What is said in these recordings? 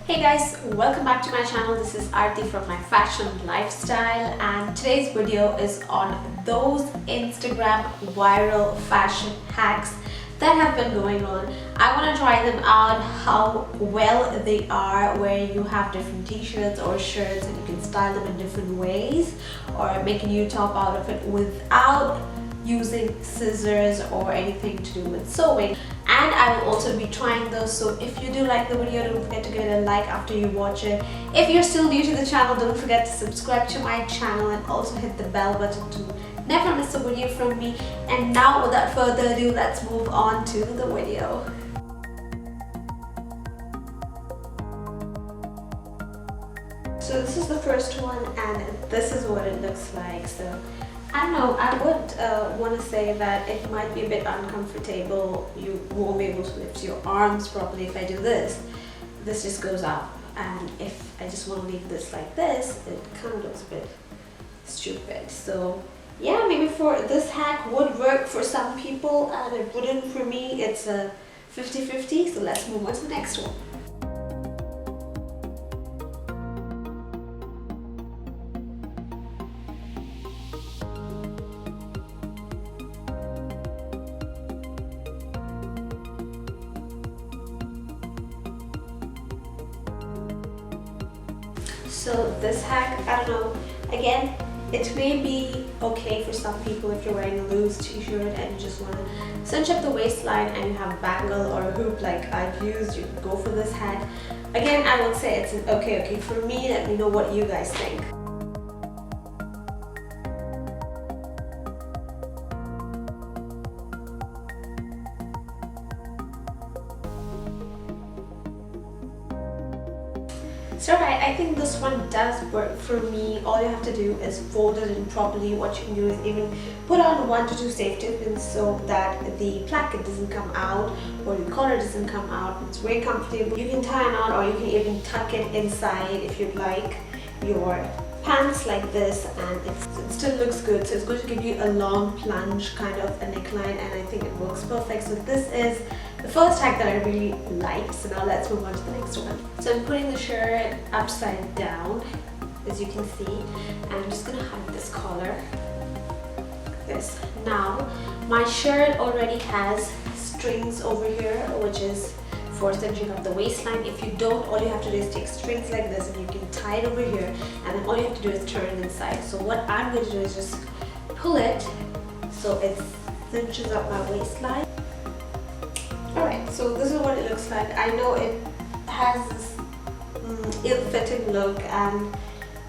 Hey guys, welcome back to my channel. This is Aarti from My Fashion Lifestyle, and today's video is on those Instagram viral fashion hacks that have been going on. I want to try them out, how well they are, where you have different t-shirts or shirts and you can style them in different ways or make a new top out of it without using scissors or anything to do with sewing. And I will also be trying those, so if you do like the video, don't forget to give it a like after you watch it. If you're still new to the channel, don't forget to subscribe to my channel and also hit the bell button to never miss a video from me. And now without further ado, let's move on to the video. So this is the first one and this is what it looks like. So I don't know, I would want to say that it might be a bit uncomfortable. You won't be able to lift your arms properly if I do this. This just goes up, and if I just want to leave this like this, it kind of looks a bit stupid. So yeah, maybe for this hack would work for some people and it wouldn't for me. It's a 50-50, so let's move on to the next one. So this hack, I don't know, again, it may be okay for some people if you're wearing a loose t-shirt and you just want to cinch up the waistline and you have a bangle or a hoop like I've used. You can go for this hack. Again, I would say it's okay for me. Let me know what you guys think. So I think this one does work for me. All you have to do is fold it in properly. What you can do is even put on 1 to 2 safety pins so that the placket doesn't come out or the collar doesn't come out. It's very comfortable. You can tie a knot or you can even tuck it inside if you'd like your pants like this, and it still looks good. So it's going to give you a long plunge kind of a neckline, and I think it works perfect. So this is the first hack that I really liked. So now let's move on to the next one. So I'm putting the shirt upside down, as you can see, and I'm just gonna hide this collar like this. Now my shirt already has strings over here, which is for cinching up the waistline. If you don't, all you have to do is take strings like this and you can tie it over here, and then all you have to do is turn it inside. So what I'm going to do is just pull it so it cinches up my waistline. Alright, so this is what it looks like. I know it has this ill-fitting look, and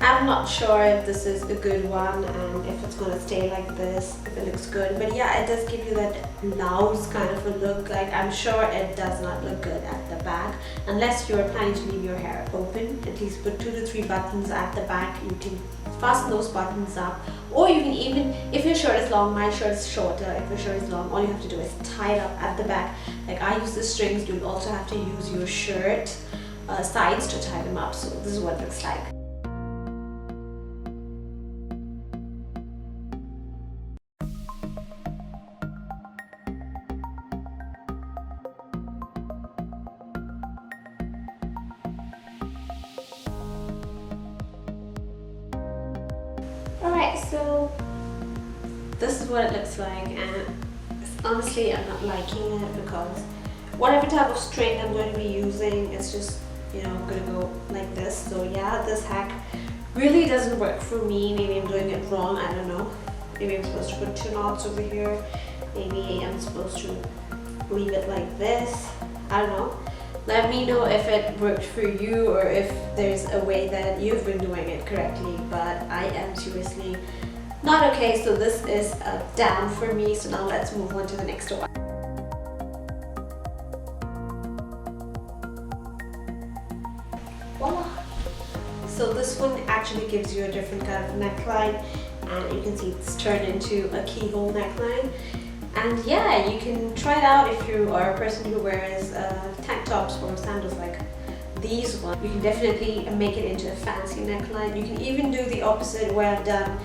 I'm not sure if this is a good one and if it's going to stay like this, if it looks good. But yeah, it does give you that blouse kind of a look. Like, I'm sure it does not look good at the back unless you're planning to leave your hair open. At least put 2 to 3 buttons at the back. You can fasten those buttons up, or you can even, if your shirt is long, my shirt is shorter, if your shirt is long, all you have to do is tie it up at the back. Like I use the strings, you'll also have to use your shirt sides to tie them up. So this is what it looks like. Alright, so this is what it looks like, and honestly I'm not liking it because whatever type of string I'm going to be using, it's just, going to go like this. So yeah, this hack really doesn't work for me. Maybe I'm doing it wrong, I don't know. Maybe I'm supposed to put 2 knots over here. Maybe I'm supposed to leave it like this. I don't know. Let me know if it worked for you or if there's a way that you've been doing it correctly, but I am seriously not okay. So this is a down for me. So now let's move on to the next one. Voila! So this one actually gives you a different kind of neckline, and you can see it's turned into a keyhole neckline. And yeah, you can try it out if you are a person who wears tank tops or sandals like these ones. You can definitely make it into a fancy neckline. You can even do the opposite where I've done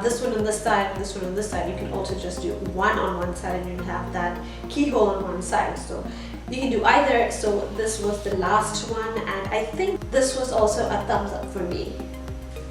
this one on this side and this one on this side. You can also just do one on one side and you have that keyhole on one side. So You can do either. So this was the last one, and I think this was also a thumbs up for me.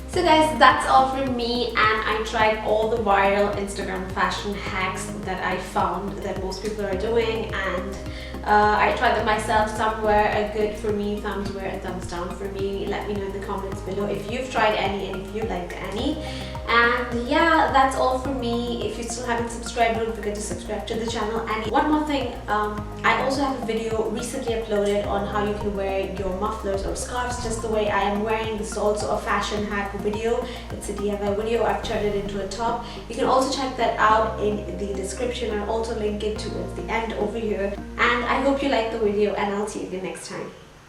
So guys, that's all from me, and I tried all the viral Instagram fashion hacks that I found that most people are doing, and I tried them myself. Some were a good for me, thumbs were a thumbs down for me. Let me know in the comments below if you've tried any and if you liked any. And yeah, that's all for me. If you still haven't subscribed, don't forget to subscribe to the channel. And one more thing, I also have a video recently uploaded on how you can wear your mufflers or scarves just the way I am wearing. This is also a fashion hack video. It's a DIY video. I've turned it into a top. You can also check that out in the description. I'll also link it towards the end over here. And I hope you liked the video, and I'll see you again next time.